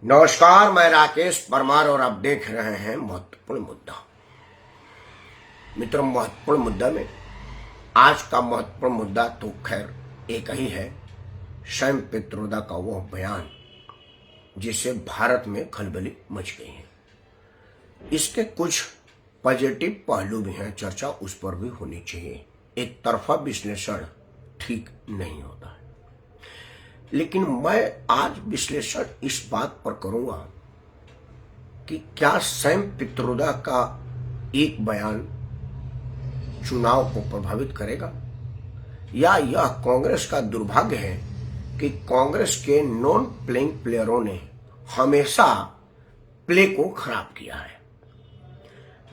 नमस्कार, मैं राकेश परमार और आप देख रहे हैं महत्वपूर्ण मुद्दा। मित्रों, महत्वपूर्ण मुद्दा में आज का महत्वपूर्ण मुद्दा तो खैर एक ही है, सैम पित्रोदा का वह बयान जिससे भारत में खलबली मच गई है। इसके कुछ पॉजिटिव पहलू भी हैं, चर्चा उस पर भी होनी चाहिए। एक तरफा विश्लेषण ठीक नहीं होता है, लेकिन मैं आज विश्लेषण इस बात पर करूंगा कि क्या सैम पित्रोदा का एक बयान चुनाव को प्रभावित करेगा, या यह कांग्रेस का दुर्भाग्य है कि कांग्रेस के नॉन प्लेइंग प्लेयरों ने हमेशा प्ले को खराब किया है।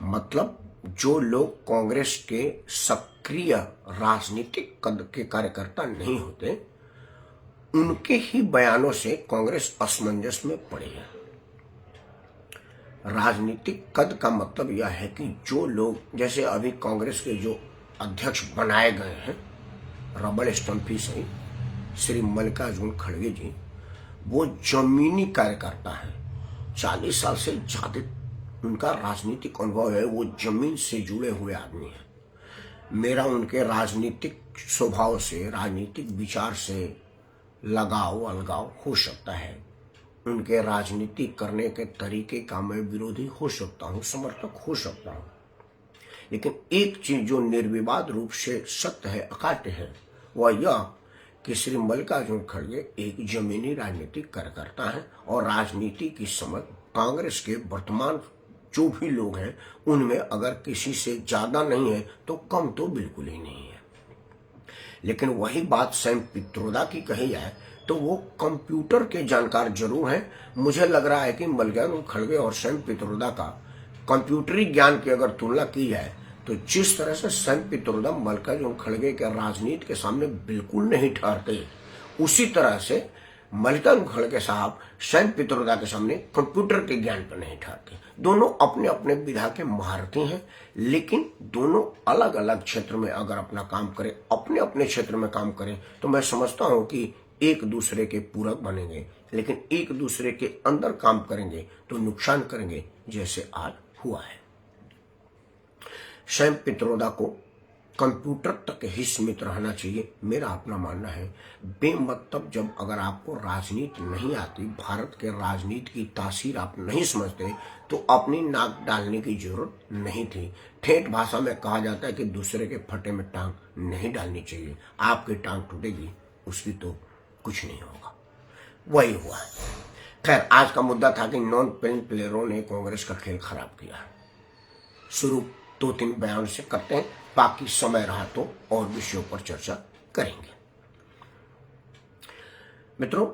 मतलब जो लोग कांग्रेस के सक्रिय राजनीतिक कद के कार्यकर्ता नहीं होते, उनके ही बयानों से कांग्रेस असमंजस में पड़ी है। राजनीतिक कद का मतलब यह है कि जो लोग, जैसे अभी कांग्रेस के जो अध्यक्ष बनाए गए हैं, रबड़ स्टम्पी सही श्री मल्लिकार्जुन खड़गे जी, वो जमीनी कार्यकर्ता है। 40 साल से ज्यादा उनका राजनीतिक अनुभव है, वो जमीन से जुड़े हुए आदमी हैं। मेरा उनके राजनीतिक स्वभाव से, राजनीतिक विचार से लगाव अलगाव हो सकता है। उनके राजनीति करने के तरीके का मैं विरोधी हो सकता हूं, समर्थक हो सकता हूं, लेकिन एक चीज जो निर्विवाद रूप से सत्य है, अकाट्य है, वह यह कि श्री मल्लिकार्जुन खड़गे एक जमीनी राजनीतिक कार्यकर्ता है और राजनीति की समझ कांग्रेस के वर्तमान जो भी लोग हैं उनमें अगर किसी से ज्यादा नहीं है तो कम तो बिल्कुल ही नहीं है। लेकिन वही बात सैम पित्रोदा की कही जाए तो वो कंप्यूटर के जानकार जरूर हैं। मुझे लग रहा है कि मल्लिकार्जुन खड़गे और सैम पित्रोदा का कंप्यूटरी ज्ञान की अगर तुलना की जाए तो जिस तरह से सैम पित्रोदा मल्लिकार्जुन खड़गे के राजनीति के सामने बिल्कुल नहीं ठहरते, उसी तरह से मल्लिकार्जुन खड़गे साहब सैम पित्रोदा के सामने कंप्यूटर के ज्ञान पर नहीं ठहरते। दोनों अपने अपने विधा के महारथी हैं, लेकिन दोनों अलग अलग क्षेत्र में अगर अपना काम करें, अपने अपने क्षेत्र में काम करें, तो मैं समझता हूं कि एक दूसरे के पूरक बनेंगे। लेकिन एक दूसरे के अंदर काम करेंगे तो नुकसान करेंगे, जैसे आज हुआ है। सैम पित्रोदा को कंप्यूटर तक ही सीमित रहना चाहिए, मेरा अपना मानना है। बेमतलब जब अगर आपको राजनीति नहीं आती, भारत के राजनीति की तासीर आप नहीं समझते, तो अपनी नाक डालने की जरूरत नहीं थी। ठेठ भाषा में कहा जाता है कि दूसरे के फटे में टांग नहीं डालनी चाहिए। आपकी टांग टूटेगी, उसकी तो कुछ नहीं होगा। वही हुआ है। खैर, आज का मुद्दा था कि नॉन प्लेइंग प्लेयरों ने कांग्रेस का खेल खराब किया। शुरू 2-3 बयान से करते हैं, बाकी समय रहा तो और विषयों पर चर्चा करेंगे। मित्रों,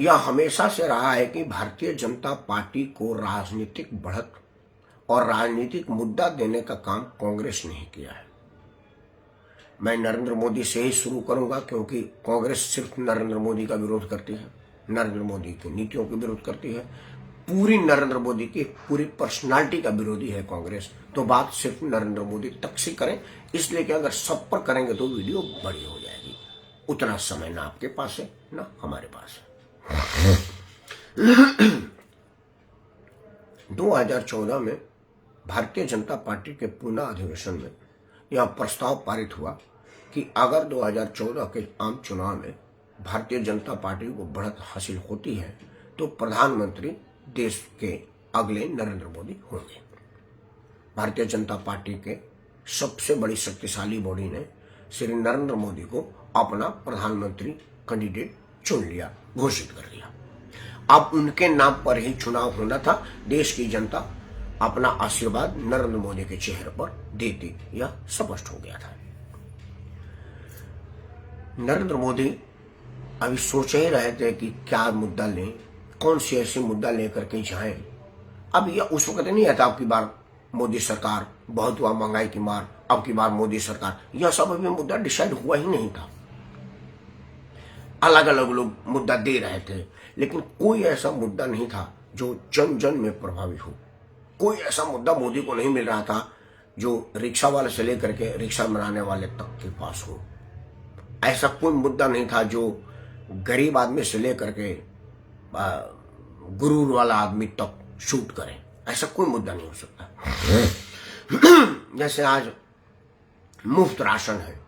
यह हमेशा से रहा है कि भारतीय जनता पार्टी को राजनीतिक बढ़त और राजनीतिक मुद्दा देने का काम कांग्रेस ने किया है। मैं नरेंद्र मोदी से ही शुरू करूंगा, क्योंकि कांग्रेस सिर्फ नरेंद्र मोदी का विरोध करती है, नरेंद्र मोदी की नीतियों का विरोध करती है, पूरी नरेंद्र मोदी की पूरी पर्सनालिटी का विरोधी है कांग्रेस। तो बात सिर्फ नरेंद्र मोदी तक से करें, इसलिए कि अगर सब पर करेंगे तो वीडियो बड़ी हो जाएगी। उतना समय ना आपके पास है ना हमारे पास है। 2014 में भारतीय जनता पार्टी के पुनः अधिवेशन में यह प्रस्ताव पारित हुआ कि अगर 2014 के आम चुनाव में भारतीय जनता पार्टी को बढ़त हासिल होती है तो प्रधानमंत्री देश के अगले नरेंद्र मोदी होंगे। भारतीय जनता पार्टी के सबसे बड़ी शक्तिशाली बॉडी ने श्री नरेंद्र मोदी को अपना प्रधानमंत्री कैंडिडेट चुन लिया, घोषित कर दिया। अब उनके नाम पर ही चुनाव होना था। देश की जनता अपना आशीर्वाद नरेंद्र मोदी के चेहरे पर देती, यह स्पष्ट हो गया था। नरेंद्र मोदी अभी सोच ही रहे थे कि क्या मुद्दा लें, कौन सी ऐसी मुद्दा लेकर के जाएं। अब यह उस वक्त नहीं आता अब की बार मोदी सरकार, बहुत हुआ महंगाई की मार, अब की बार मोदी सरकार, यह सब अभी मुद्दा डिसाइड हुआ ही नहीं था। अलग अलग लोग मुद्दा दे रहे थे, लेकिन कोई ऐसा मुद्दा नहीं था जो जन जन में प्रभावी हो। कोई ऐसा मुद्दा मोदी को नहीं मिल रहा था जो रिक्शा वाले से लेकर के रिक्शा बनाने वाले तक के पास हो। ऐसा कोई मुद्दा नहीं था जो गरीब आदमी से लेकर के गुरूर वाला आदमी तक शूट करे, ऐसा कोई मुद्दा नहीं हो सकता। जैसे आज मुफ्त राशन है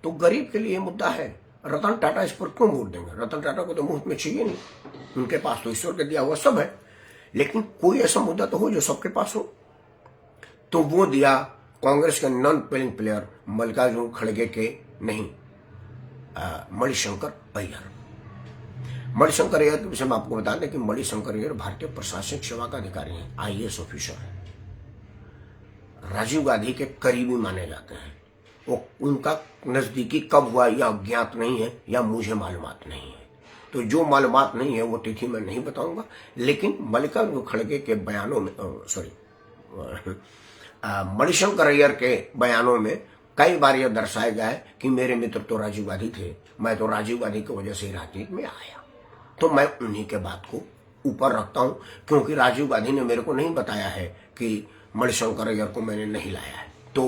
तो गरीब के लिए मुद्दा है, रतन टाटा इस पर क्यों वोट देंगे? रतन टाटा को तो मुफ्त में चाहिए नहीं, उनके पास तो ईश्वर के दिया हुआ सब है, लेकिन कोई ऐसा मुद्दा तो हो जो सबके पास हो। तो वो दिया कांग्रेस के नॉन पेलिंग प्लेयर मल्लिकार्जुन खड़गे के नहीं, मणिशंकर अय्यर। मणिशंकर अय्यर के विषय में आपको बता दें कि मणिशंकर अय्यर भारतीय प्रशासनिक सेवा का अधिकारी हैं, IAS ऑफिसर है, राजीव गांधी के करीबी माने जाते हैं। वो उनका नजदीकी कब हुआ यह अज्ञात नहीं है या मुझे मालूमात नहीं है, तो जो मालूमात नहीं है वो तिथि मैं नहीं बताऊंगा। लेकिन मल्लिकार्जुन खड़गे के बयानों में मणिशंकर अय्यर के बयानों में कई बार यह दर्शाया गया है कि मेरे मित्र तो राजीव गांधी थे, मैं तो राजीव गांधी की वजह से राजनीति में आया, तो मैं उन्हीं के बात को ऊपर रखता हूं, क्योंकि राजीव गांधी ने मेरे को नहीं बताया है कि मणिशंकर अय्यर को मैंने नहीं लाया है। तो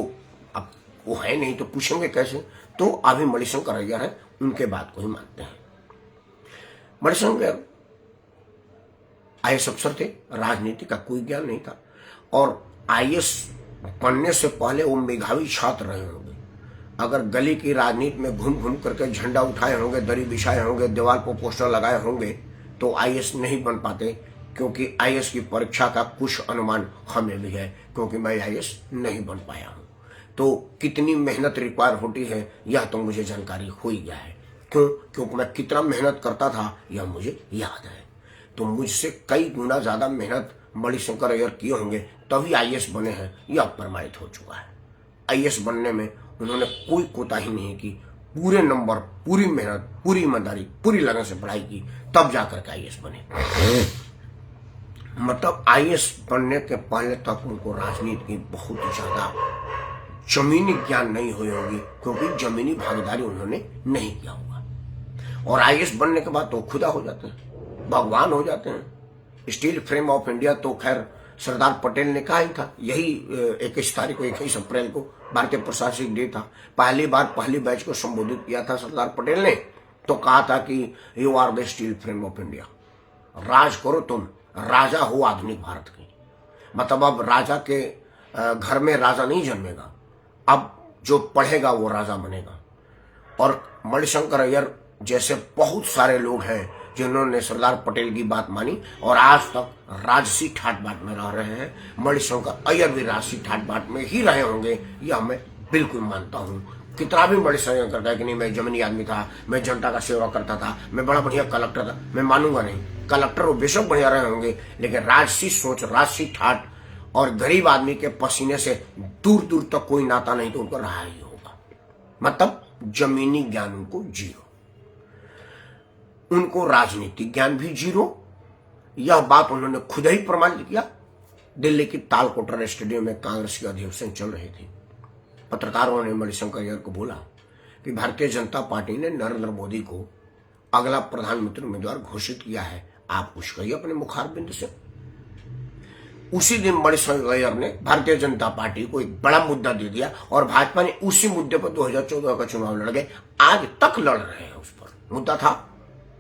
अब वो है नहीं तो पूछेंगे कैसे? तो अभी मणिशंकर अय्यर है, उनके बात को ही मानते हैं। मणिशंकर IAS अफसर थे, राजनीति का कोई ज्ञान नहीं था, और IAS बनने से पहले वो मेधावी छात्र रहे होंगे। अगर गली की राजनीति में घूम घूम करके झंडा उठाए होंगे, दरी बिछाए होंगे, दीवार पर पोस्टर लगाए होंगे, तो IAS नहीं बन पाते, क्योंकि IAS की परीक्षा का कुछ अनुमान हमें भी है, क्योंकि मैं IAS नहीं बन पाया हूं। तो कितनी मेहनत रिक्वायर होती है यह तो मुझे जानकारी हो ही गया है। क्यों? क्योंकि मैं कितना मेहनत करता था यह मुझे याद है। तो मुझसे कई गुना ज्यादा मेहनत मणिशंकर अय्यर किए होंगे तभी IAS बने हैं, यह प्रमाणित हो चुका है। IAS बनने में उन्होंने कोई कोताही नहीं की, पूरे नंबर, पूरी मेहनत, पूरी ईमानदारी, पूरी लगन से पढ़ाई की, तब जाकर के IAS बने। मतलब IAS बनने के पहले तक उनको राजनीति की बहुत ज्यादा जमीनी ज्ञान नहीं हुई होगी, क्योंकि जमीनी भागीदारी उन्होंने नहीं किया होगा। और IAS बनने के बाद तो खुदा हो जाते हैं, भगवान हो जाते हैं। स्टील फ्रेम ऑफ इंडिया तो खैर सरदार पटेल ने कहा ही था, यही 21 तारीख को 21 अप्रैल को भारतीय प्रशासनिक डे था। पहली बार पहली बैच को संबोधित किया था सरदार पटेल ने, तो कहा था कि you are the steel frame of India, राज करो तुम, राजा हो आधुनिक भारत की। मतलब अब राजा के घर में राजा नहीं जन्मेगा, अब जो पढ़ेगा वो राजा बनेगा। और मणिशंकर अय्यर जैसे बहुत सारे लोग हैं जिन्होंने सरदार पटेल की बात मानी और आज तक राजसी ठाट बाट में रह रहे हैं। मणिशंकर अय्यर भी राजसी ठाट बाट में ही रहे होंगे, यह मैं बिल्कुल मानता हूं। कितना भी मणिशंकर करता है कि नहीं मैं जमीनी आदमी था, मैं जनता का सेवा करता था, मैं बड़ा बढ़िया कलेक्टर था, मैं मानूंगा नहीं। कलेक्टर वो बेशक बढ़िया रहे होंगे, लेकिन राजसी सोच, राजसी ठाट और गरीब आदमी के पसीने से दूर दूर तक कोई नाता नहीं तो उनको रहा ही होगा। मतलब जमीनी ज्ञान उनको जीरो, उनको राजनीतिक ज्ञान भी जीरो। यह बात उन्होंने खुद ही प्रमाणित किया। दिल्ली की तालकोटरा स्टेडियम में कांग्रेस की अधिवेशन चल रही थी। पत्रकारों ने मणिशंकर अय्यर को बोला कि भारतीय जनता पार्टी ने नरेंद्र मोदी को अगला प्रधानमंत्री उम्मीदवार घोषित किया है, आप कुछ कहिए अपने मुखारबिंद से। उसी दिन मणिशंकर अय्यर ने भारतीय जनता पार्टी को एक बड़ा मुद्दा दे दिया और भाजपा ने उसी मुद्दे पर 2014 का चुनाव लड़ गए, आज तक लड़ रहे हैं। उस पर मुद्दा था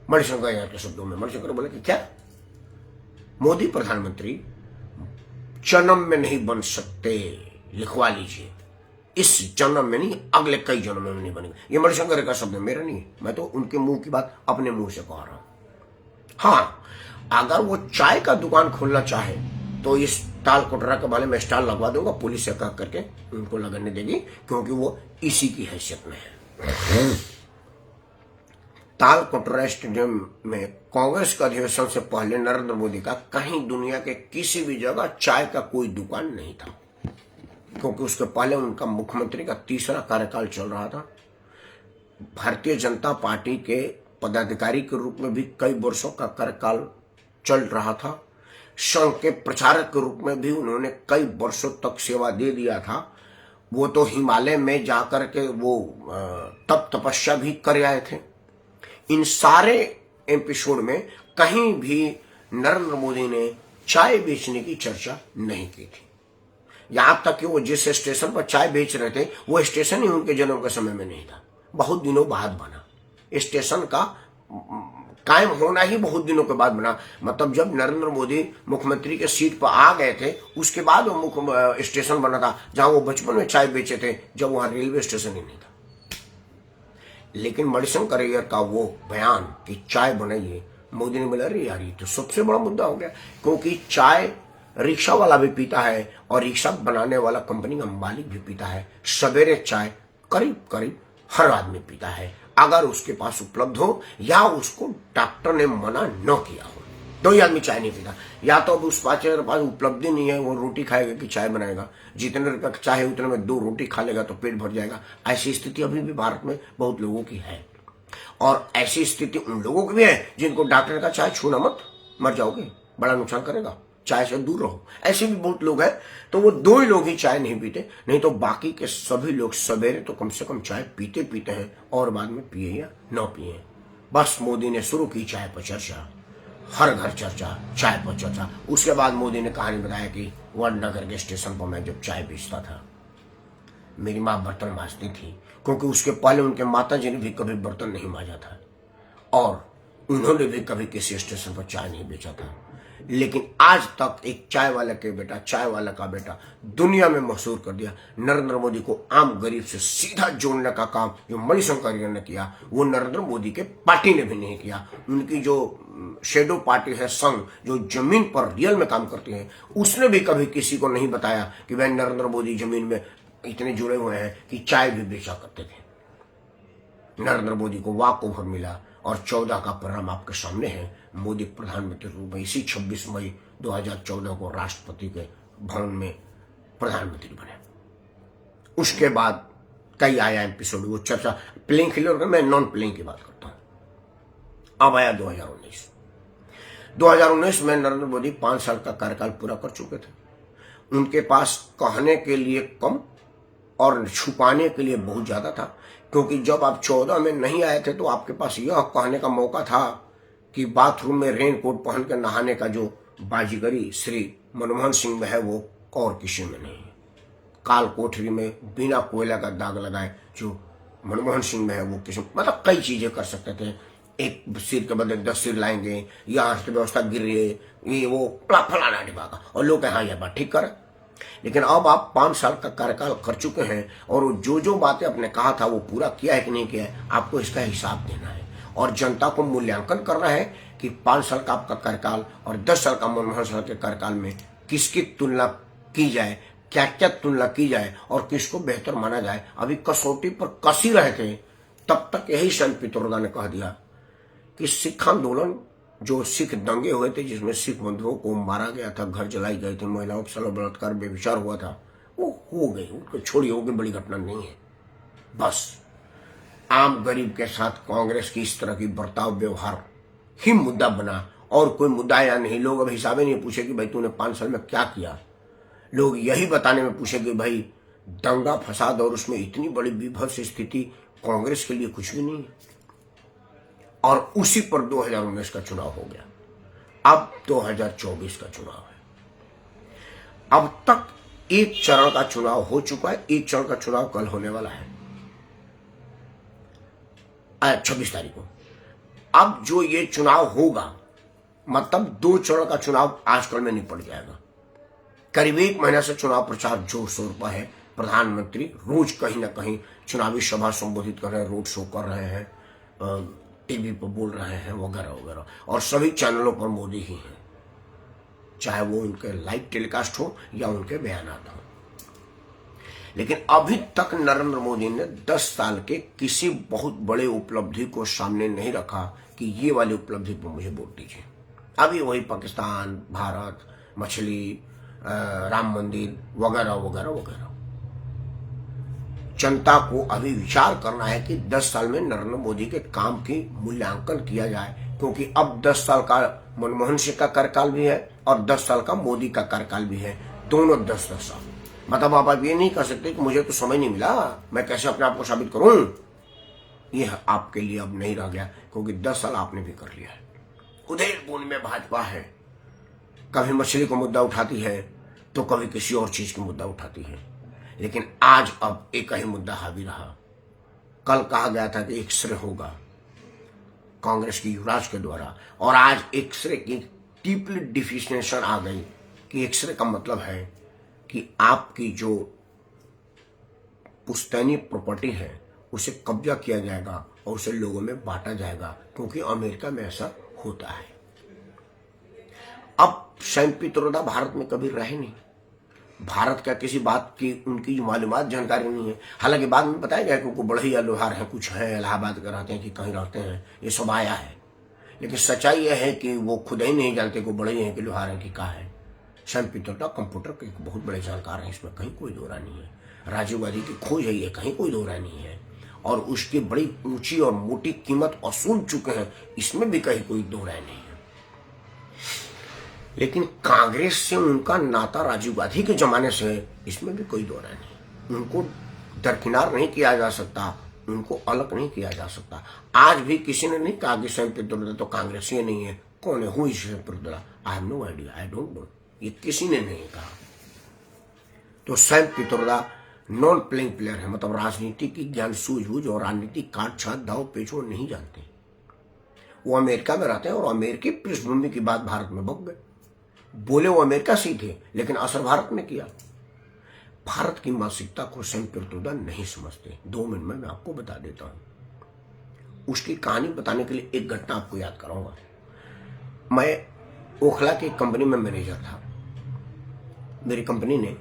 मणिशंकर अय्यर के शब्दों में, मणिशंकर बोले कि क्या मोदी प्रधानमंत्री जन्म में नहीं बन सकते, लिखवा लीजिए, इस जन्म में नहीं, अगले कई जन्मों में नहीं बनेंगे। ये मणिशंकर का शब्द मेरा नहीं है, मैं तो उनके मुंह की बात अपने मुंह से कह रहा हूं। हाँ, अगर वो चाय का दुकान खोलना चाहे तो इस तालकोटरा के बारे में स्टॉल लगवा दूंगा, पुलिस से कह करके उनको लगने देगी, क्योंकि वो इसी की हैसियत में है। तालकोटरा स्टेडियम में कांग्रेस के अधिवेशन से पहले नरेंद्र मोदी का कहीं दुनिया के किसी भी जगह चाय का कोई दुकान नहीं था, क्योंकि उसके पहले उनका मुख्यमंत्री का तीसरा कार्यकाल चल रहा था। भारतीय जनता पार्टी के पदाधिकारी के रूप में भी कई वर्षों का कार्यकाल चल रहा था। संघ के प्रचारक के रूप में भी उन्होंने कई वर्षों तक सेवा दे दिया था। वो तो हिमालय में जाकर के वो तप तपस्या भी कर आए थे। इन सारे एपिसोड में कहीं भी नरेंद्र मोदी ने चाय बेचने की चर्चा नहीं की थी। यहां तक कि वो जिस स्टेशन पर चाय बेच रहे थे वो स्टेशन ही उनके जन्म के समय में नहीं था, बहुत दिनों बाद बना। स्टेशन का कायम होना ही बहुत दिनों के बाद बना। मतलब जब नरेंद्र मोदी मुख्यमंत्री के सीट पर आ गए थे उसके बाद वो मुख्य स्टेशन बना था जहां वो बचपन में चाय बेचे थे, जब वहां रेलवे स्टेशन ही नहीं था। लेकिन मणिशंकर अय्यर का वो बयान कि चाय बनाइए, मोदी ने बोला अरे यार ये तो सबसे बड़ा मुद्दा हो गया, क्योंकि चाय रिक्शा वाला भी पीता है और रिक्शा बनाने वाला कंपनी का मालिक भी पीता है। सवेरे चाय करीब करीब हर आदमी पीता है, अगर उसके पास उपलब्ध हो या उसको डॉक्टर ने मना न किया हो। दो ही आदमी चाय नहीं पीता, या तो अब उस पाचे के पास उपलब्धि नहीं है, वो रोटी खाएगा कि चाय बनाएगा, जितने रुपए का चाय उतने में 2 रोटी खा लेगा तो पेट भर जाएगा। ऐसी स्थिति अभी भी भारत में बहुत लोगों की है, और ऐसी स्थिति उन लोगों की भी है जिनको डॉक्टर का चाय छूना मत, मर जाओगे, बड़ा नुकसान करेगा, चाय से दूर रहो। ऐसे भी बहुत लोग हैं, तो वो 2 ही लोग ही चाय नहीं पीते, नहीं तो बाकी के सभी लोग सवेरे तो कम से कम चाय पीते हैं, और बाद में पिए या न पिए। बस मोदी ने शुरू की चाय पर चर्चा, हर घर चर्चा, चाय पर चर्चा। उसके बाद मोदी ने कहानी बताया कि वडनगर के स्टेशन पर मैं जब चाय बेचता था, मेरी माँ बर्तन मांजती थी, क्योंकि उसके पहले उनके माता जी ने भी कभी बर्तन नहीं मांजा था, और उन्होंने भी कभी किसी स्टेशन पर चाय नहीं बेचा था। लेकिन आज तक एक चाय वाला का बेटा दुनिया में मशहूर कर दिया। नरेंद्र मोदी को आम गरीब से सीधा जोड़ने का काम जो मणिशंकर अय्यर ने किया, वो नरेंद्र मोदी के पार्टी ने भी नहीं किया। उनकी जो शेडो पार्टी है संघ, जो जमीन पर रियल में काम करती है, उसने भी कभी किसी को नहीं बताया कि वह नरेंद्र मोदी जमीन में इतने जुड़े हुए हैं कि चाय भी बेचा करते थे। नरेंद्र मोदी को वाक ओवर मिला, और 14 का परिणाम आपके सामने है। मोदी प्रधानमंत्री रूप में इसी 26 मई 2014 को राष्ट्रपति के भवन में प्रधानमंत्री बने। उसके बाद कई आया एपिसोड, वो चर्चा प्लेइंग फील्ड, मैं नॉन प्लेइंग की बात करता हूं। अब आया 2019 में नरेंद्र मोदी 5 साल का कार्यकाल पूरा कर चुके थे। उनके पास कहने के लिए कम और छुपाने के लिए बहुत ज्यादा था, क्योंकि जब आप 14 में नहीं आए थे तो आपके पास यह कहने का मौका था कि बाथरूम में रेनकोट पहन कर नहाने का जो बाजीगरी श्री मनमोहन सिंह में है वो और किसी में नहीं है। काल कोठरी में बिना कोयला का दाग लगाए जो मनमोहन सिंह में है वो किसी, मतलब कई चीजें कर सकते थे। एक सिर के बदले 10 सिर लाएंगे, या अर्थव्यवस्था गिर रही है, ये वो फलाना डिबागा, और लोग हाँ यह बात ठीक करे। लेकिन अब आप 5 साल का कार्यकाल कर चुके हैं, और जो बातें आपने कहा था वो पूरा किया है कि नहीं किया है, आपको इसका हिसाब देना है, और जनता को मूल्यांकन करना है कि 5 साल का आपका कार्यकाल और 10 साल का मनमोहन सिंह के कार्यकाल में किसकी तुलना की जाए, क्या क्या तुलना की जाए, और किसको बेहतर माना जाए। अभी कसौटी पर कस ही रहे थे, तब तक यही संत पित्रोदा ने कह दिया कि सिख आंदोलन, जो सिख दंगे हुए थे जिसमें सिख बंधुओं को मारा गया था, घर जलाई गए थे, महिलाओं के साथ बलात्कार बेविचार हुआ था, वो हो गई, उनको छोड़ी, हो गई, बड़ी घटना नहीं है। बस आम गरीब के साथ कांग्रेस की इस तरह की बर्ताव व्यवहार ही मुद्दा बना, और कोई मुद्दा या नहीं। लोग अब हिसाबे नहीं पूछे कि भाई तूने 5 साल में क्या किया, लोग यही बताने में पूछे कि भाई दंगा फसाद और उसमें इतनी बड़ी विभत्स स्थिति कांग्रेस के लिए कुछ भी नहीं है। और उसी पर 2019 का चुनाव हो गया, अब 2024 का चुनाव है। अब तक एक चरण का चुनाव हो चुका है, एक चरण का चुनाव कल होने वाला है 26 तारीख को। अब जो ये चुनाव होगा, मतलब 2 चरण का चुनाव आजकल में निपट जाएगा। करीब 1 महीना से चुनाव प्रचार जोर शोर पर है। प्रधानमंत्री रोज कहीं ना कहीं चुनावी सभा संबोधित कर रहे हैं, रोड शो कर रहे हैं, टीवी पर बोल रहे हैं, वगैरह वगैरह, और सभी चैनलों पर मोदी ही हैं, चाहे वो उनके लाइव टेलीकास्ट हो या उनके बयानात हो। लेकिन अभी तक नरेंद्र मोदी ने 10 साल के किसी बहुत बड़े उपलब्धि को सामने नहीं रखा कि ये वाली उपलब्धि पर मुझे वोट दीजिए। अभी वही पाकिस्तान, भारत, मछली, राम मंदिर वगैरह वगैरह वगैरह। जनता को अभी विचार करना है कि 10 साल में नरेंद्र मोदी के काम की मूल्यांकन किया जाए, क्योंकि अब 10 साल का मनमोहन सिंह का कार्यकाल भी है और 10 साल का मोदी का कार्यकाल भी है, दोनों 10-10 साल। मतलब आप ये नहीं कह सकते कि मुझे तो समय नहीं मिला, मैं कैसे अपने आप को साबित करूं। यह आपके लिए अब नहीं रह गया, क्योंकि 10 साल आपने भी कर लिया है। उधेड़-बुन में भाजपा है, कभी मछली का मुद्दा उठाती है तो कभी किसी और चीज का मुद्दा उठाती है, लेकिन आज अब एक ही मुद्दा हावी रहा। कल कहा गया था कि एक्सरे होगा, कांग्रेस की युवराज के द्वारा, और आज एक्सरे की डीपली डिफिनेशन आ गई कि एक्सरे का मतलब है कि आपकी जो पुश्तैनी प्रॉपर्टी है उसे कब्जा किया जाएगा और उसे लोगों में बांटा जाएगा, क्योंकि अमेरिका में ऐसा होता है। अब सैम पित्रोदा भारत में कभी रहे नहीं, भारत का किसी बात की उनकी मालूमात जानकारी नहीं है। हालांकि बाद में बताया गया कि उनको बढ़िया लोहार है, कुछ है, इलाहाबाद के रहते हैं कि कहीं रहते हैं, ये सब आया है। लेकिन सच्चाई यह है कि वो खुद ही नहीं जानते कि बड़े हैं कि लोहार हैं कि कहा है। सैम पित्रोदा कंप्यूटर के एक बहुत बड़े जानकार हैं, इसमें कहीं कोई दो राय नहीं है। राजीव गांधी की खोज है, ये कहीं कोई दो राय नहीं है, और उसकी बड़ी ऊंची और मोटी कीमत वसूल चुके हैं, इसमें भी कहीं कोई दो राय नहीं है। लेकिन कांग्रेस से उनका नाता राजीव गांधी के जमाने से है, इसमें भी कोई दो राय नहीं। उनको दरकिनार नहीं किया जा सकता, उनको अलग नहीं किया जा सकता। आज भी किसी ने नहीं कहा कि सैम पित्रोदा तो कांग्रेसी नहीं है। कौन है, who is Sam Pitroda? I have no idea, I don't know, ये किसी ने नहीं कहा। तो Sam Pitroda non playing player है, मतलब राजनीति की ज्ञान सूझबूझ और राजनीतिक काट छाट दाव पेचो नहीं जानते। वो अमेरिका में रहते हैं और अमेरिकी पृष्ठभूमि की बात भारत में बक गए। बोले वो अमेरिका से थे, लेकिन असर भारत में किया। भारत की मानसिकता को सैम पित्रोदा नहीं समझते। 2 मिनट में मैं आपको बता देता हूं। उसकी कहानी बताने के लिए एक घटना आपको याद कराऊंगा। मैं ओखला की कंपनी में मैनेजर था। मेरी कंपनी ने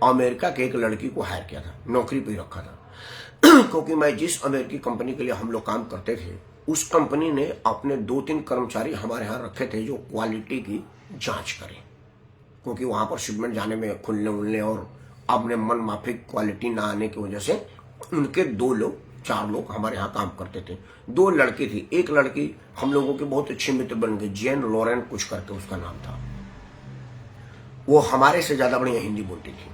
अमेरिका के एक लड़की को हायर किया था, नौकरी पे रखा था क्योंकि मैं जिस अमेरिकी कंपनी के लिए हम लोग काम करते थे, उस कंपनी ने अपने 2-3 कर्मचारी हमारे यहाँ रखे थे जो क्वालिटी की जांच करें, क्योंकि वहां पर शिपमेंट जाने में खुलने उलने और अपने मन माफिक क्वालिटी ना आने की वजह से उनके 4 लोग हमारे यहाँ काम करते थे। 2 लड़की थी। एक लड़की हम लोगों की बहुत अच्छी मित्र बन गई, जेन लॉरेन कुछ करके उसका नाम था। वो हमारे से ज्यादा बढ़िया हिंदी बोलती थी,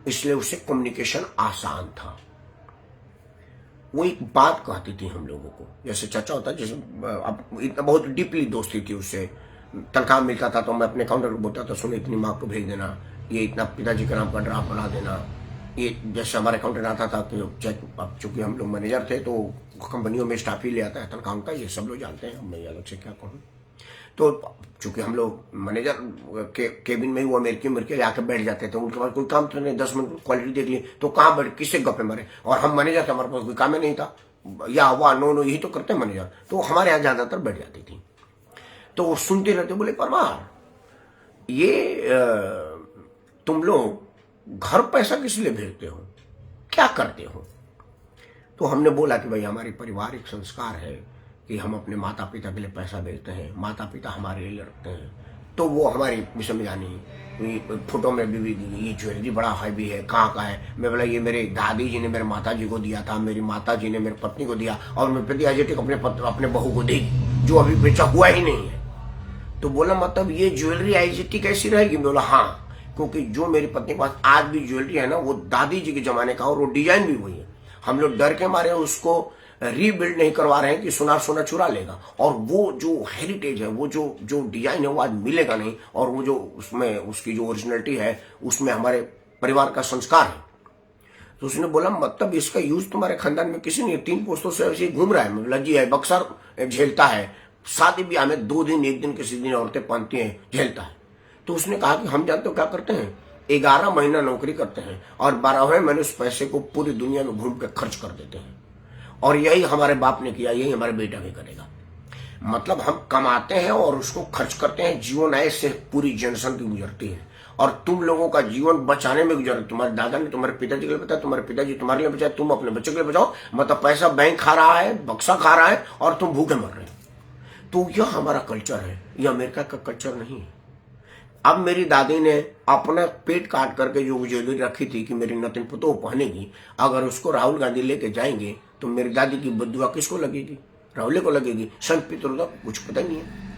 इसलिए उससे कम्युनिकेशन आसान था। वो एक बात कहती थी हम लोगों को, जैसे चर्चा होता है, जैसे अब इतना बहुत डीपली दोस्ती थी उससे। तनख्वाह मिलता था तो मैं अपने काउंटर को बोलता था, सुनो इतनी माँ को भेज देना, ये इतना पिताजी के नाम का ड्राफ्ट बना देना। ये जैसे हमारे अकाउंटेंट आता था कि अब चूंकि हम लोग मैनेजर थे तो कंपनियों में स्टाफ ही ले आता है तनख्वाह का, ये सब लोग जानते हैं, मैं अलग से क्या कहूँ। तो चूंकि हम लोग मैनेजर के केबिन में ही वो अमेरिकी आके बैठ जाते थे, उनके पास कोई काम तो नहीं, 10 मिनट क्वालिटी देख ली तो कहाँ बैठ किससे गप्पे मारे, और हम मैनेजर थे, हमारे पास कोई काम ही नहीं था, या वाह नो नो यही तो करते हैं मैनेजर, तो हमारे यहाँ ज्यादातर बैठ जाती थी। तो वो सुनते रहते, बोले परमार ये तुम लोग घर पैसा किस लिए भेजते हो, क्या करते हो? तो हमने बोला कि भाई हमारी पारिवारिक संस्कार है कि हम अपने माता पिता के लिए पैसा भेजते हैं, माता पिता हमारे लिए रखते हैं। तो वो हमारी विषय में जानी फोटो में भी ये ज्वेलरी बड़ा हैवी है, कहाँ का है? मैं बोला ये मेरे दादी जी ने मेरे माता जी को दिया था, मेरी माता जी ने मेरी पत्नी को दिया, और मैं पिताजी अपने बहू को देगी जो अभी बेचा हुआ ही नहीं है। तो बोला मतलब ये ज्वेलरी आईजीटी कैसी रहेगी? बोला हाँ, क्योंकि जो मेरी पत्नी के पास आज भी ज्वेलरी है ना, वो दादी जी के जमाने का, और वो डिजाइन भी वही है। हम लोग डर के मारे उसको रीबिल्ड नहीं करवा रहे हैं कि सोना सोना चुरा लेगा, और वो जो हेरिटेज है, वो जो डिजाइन है वो आज मिलेगा नहीं, और वो जो उसमें उसकी जो ओरिजिनलिटी है उसमें हमारे परिवार का संस्कार है। तो उसने बोला मतलब इसका यूज तुम्हारे खानदान में किसी ने 3 पुस्तों से ऐसे घूम रहा है? मतलब जी है, बक्सर झेलता है, शादी ब्याह में 2 दिन 1 दिन किसी दिन औरतें पहनती हैं, झेलता है। तो उसने कहा कि हम जानते हो क्या करते हैं, 11 महीना नौकरी करते हैं और 12वें महीने उस पैसे को पूरी दुनिया में घूम के खर्च कर देते हैं, और यही हमारे बाप ने किया, यही हमारे बेटा भी करेगा। मतलब हम कमाते हैं और उसको खर्च करते हैं, जीवन ऐसे पूरी जनरेशन की गुजरती है, और तुम लोगों का जीवन बचाने में गुजर, तुम्हारे दादा ने तुम्हारे पिताजी के लिए बचाया, तुम्हारे पिताजी तुम्हारे लिए बचाया, तुम अपने बच्चों के लिए बचाओ। मतलब पैसा बैंक खा रहा है, बक्सा खा रहा है, और तुम भूखे मर रहे हो। तो यह हमारा कल्चर है, यह अमेरिका का कल्चर नहीं है। अब मेरी दादी ने अपना पेट काट करके जो ज्वेलरी रखी थी कि मेरी नतिन पुतोह पहनेगी, अगर उसको राहुल गांधी लेके जाएंगे तो मेरी दादी की बद्दुआ किसको लगेगी? राहुल को लगेगी। सैम पित्रोदा को कुछ पता नहीं है।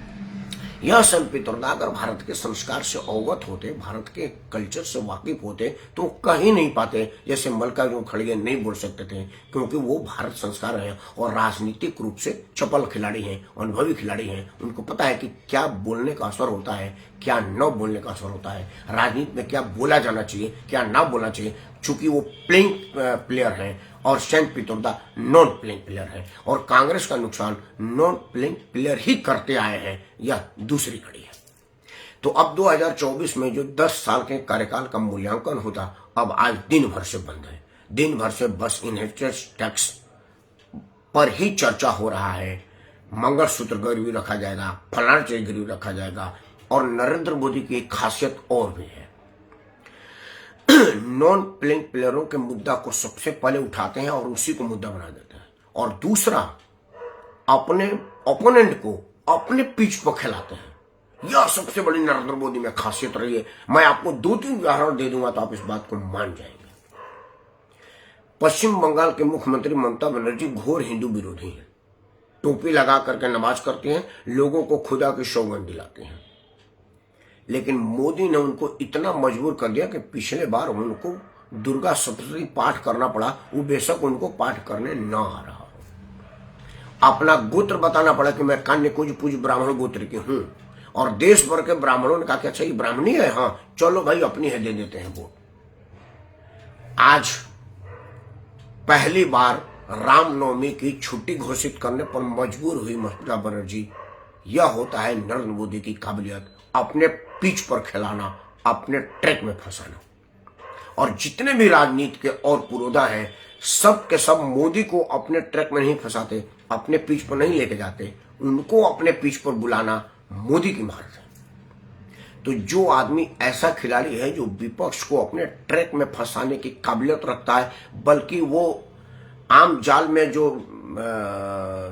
यह सैम पित्रोदा अगर भारत के संस्कार से अवगत होते, भारत के कल्चर से वाकिफ होते, तो कहीं नहीं पाते। जैसे मल्लिकार्जुन खड़गे नहीं बोल सकते थे, क्योंकि वो भारत संस्कार है और राजनीतिक रूप से चपल खिलाड़ी हैं, अनुभवी खिलाड़ी हैं। उनको पता है कि क्या बोलने का असर होता है, क्या न बोलने का असर होता है, राजनीति में क्या बोला जाना चाहिए, क्या ना बोलना चाहिए। चूंकि वो प्लेइंग प्लेयर हैं और सेंट पित्रोदा नॉन प्लेइंग प्लेयर है और कांग्रेस का नुकसान नॉन प्लेइंग प्लेयर ही करते आए हैं, यह दूसरी कड़ी है। तो अब 2024 में जो 10 साल के कार्यकाल का मूल्यांकन होता, अब आज दिन भर से बंद है। दिन भर से बस इनहेरिटेंस टैक्स पर ही चर्चा हो रहा है। मंगलसूत्र गिरवी रखा जाएगा, फलाना चीज गिरवी रखा जाएगा। और नरेंद्र मोदी की एक खासियत और भी है, नॉन प्लेइंग प्लेयरों के मुद्दा को सबसे पहले उठाते हैं और उसी को मुद्दा बना देते हैं, और दूसरा अपने ओपोनेंट को अपने पिच पर खिलाते हैं। यह सबसे बड़ी नरेंद्र मोदी में खासियत रही है। मैं आपको 2-3 उदाहरण दे दूंगा तो आप इस बात को मान जाएंगे। पश्चिम बंगाल के मुख्यमंत्री ममता बनर्जी घोर हिंदू विरोधी हैं। टोपी लगा करके नमाज करती हैं, लोगों को खुदा की सौगंध दिलाते हैं। लेकिन मोदी ने उनको इतना मजबूर कर दिया कि पिछले बार उनको दुर्गा सप्तशती पाठ करना पड़ा, वो बेशक उनको पाठ करने न आ रहा हो। अपना गोत्र बताना पड़ा कि मैं कन्या कुछ पूज ब्राह्मण गोत्र की हूं, और देश भर के ब्राह्मणों ने कहा कि अच्छा ये ब्राह्मणी है, हाँ चलो भाई अपनी है, दे देते हैं वोट। आज पहली बार रामनवमी की छुट्टी घोषित करने पर मजबूर हुई ममता बनर्जी। यह होता है नरेंद्र मोदी की काबिलियत, अपने पिच पर खिलाना, अपने ट्रैक में फंसाना। और जितने भी राजनीति के और पुरोधा हैं, सब के सब मोदी को अपने ट्रैक में नहीं फंसाते, अपने पिच पर नहीं लेके जाते, उनको अपने पिच पर बुलाना मोदी की महारत है। तो जो आदमी ऐसा खिलाड़ी है जो विपक्ष को अपने ट्रैक में फंसाने की काबिलियत रखता है, बल्कि वो आम जाल में जो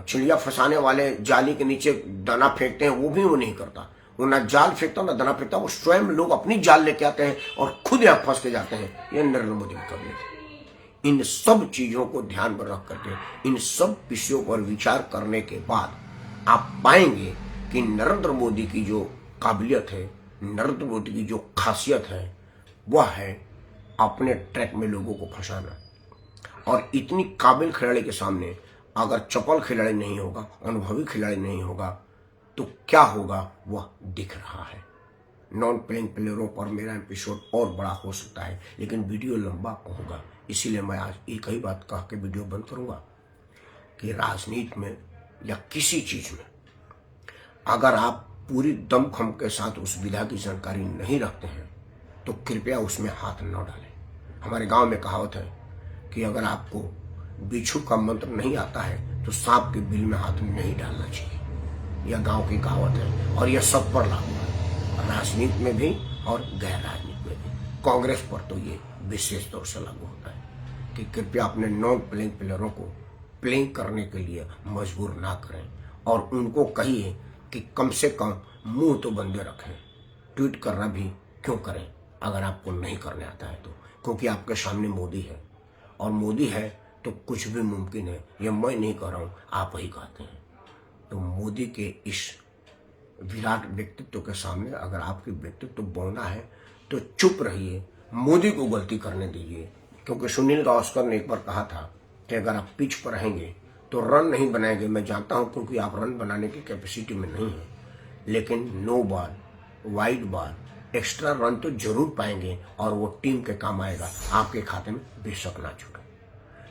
चिड़िया फंसाने वाले जाली के नीचे दाना फेंकते हैं, वो भी वो नहीं करता। वो ना जाल फेंकता ना दाना फेंकता, वो स्वयं लोग अपनी जाल लेके आते हैं और खुद यहाँ फंस के जाते हैं। यह नरेंद्र मोदी की काबिलियत है। इन सब चीजों को ध्यान में रख करके, इन सब विषयों पर विचार करने के बाद आप पाएंगे कि नरेंद्र मोदी की जो काबिलियत है, नरेंद्र मोदी की जो खासियत है, वह है अपने ट्रैक में लोगों को फंसाना। और इतनी काबिल खिलाड़ी के सामने अगर चपल खिलाड़ी नहीं होगा, अनुभवी खिलाड़ी नहीं होगा, तो क्या होगा वह दिख रहा है। नॉन प्लेइंग प्लेयरों पर मेरा एपिसोड और बड़ा हो सकता है, लेकिन वीडियो लंबा होगा, इसीलिए मैं आज एक ही बात कह के वीडियो बंद करूंगा कि राजनीति में या किसी चीज में अगर आप पूरी दमखम के साथ उस विधा की जानकारी नहीं रखते हैं तो कृपया उसमें हाथ न डालें। हमारे गांव में कहावत है कि अगर आपको बिच्छू का मंत्र नहीं आता है तो सांप के बिल में हाथ नहीं डालना चाहिए। यह गांव की कहावत है और यह सब पर लागू है, राजनीति में भी और गैर राजनीति में भी। कांग्रेस पर तो ये विशेष तौर से लागू होता है कि कृपया अपने नॉन प्लेइंग प्लेयरों को प्लेइंग करने के लिए मजबूर ना करें, और उनको कहिए कि कम से कम मुंह तो बंदे रखें। ट्वीट करना भी क्यों करें अगर आपको नहीं करने आता है तो, क्योंकि आपके सामने मोदी है, और मोदी है तो कुछ भी मुमकिन है। ये मैं नहीं कह रहा हूं, आप ही कहते हैं। तो मोदी के इस विराट व्यक्तित्व के सामने अगर आपकी व्यक्तित्व बौना है तो चुप रहिए, मोदी को गलती करने दीजिए। क्योंकि सुनील गावस्कर ने एक बार कहा था कि अगर आप पिच पर रहेंगे तो रन नहीं बनाएंगे। मैं जानता हूं क्योंकि आप रन बनाने की कैपेसिटी में नहीं है, लेकिन no ball, wide ball, extra run तो जरूर पाएंगे और वो टीम के काम आएगा, आपके खाते में बेशक ना छूटे।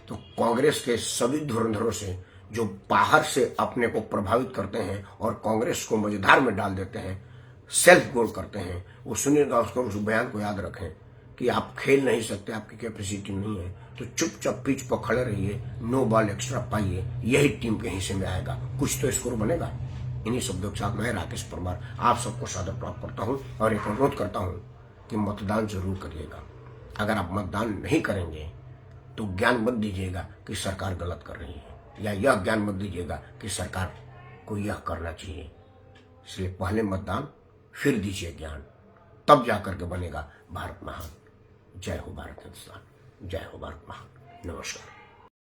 तो कांग्रेस के सभी धुरंधरों से जो बाहर से अपने को प्रभावित करते हैं और कांग्रेस को मजेदार में डाल देते हैं, सेल्फ गोल करते हैं, वो सुनील गावस्कर उस बयान को याद रखें कि आप खेल नहीं सकते, आपकी कैपेसिटी नहीं है, तो चुपचाप पिच पर खड़े रहिए, नो बॉल एक्स्ट्रा पाइए, यही टीम के हिस्से में आएगा, कुछ तो स्कोर बनेगा। इन्हीं शब्दों के साथ मैं राकेश परमार आप सबको सादर प्राप्त करता हूं और एक अनुरोध करता हूं कि मतदान जरूर करिएगा। अगर आप मतदान नहीं करेंगे तो ज्ञान मत दीजिएगा कि सरकार गलत कर रही है, या यह ज्ञान मत दीजिएगा कि सरकार को यह करना चाहिए। इसलिए पहले मतदान, फिर दीजिए ज्ञान, तब जाकर के बनेगा भारत महान। जय हो भारत हिंदुस्तान, जय हो भारत महान। नमस्कार।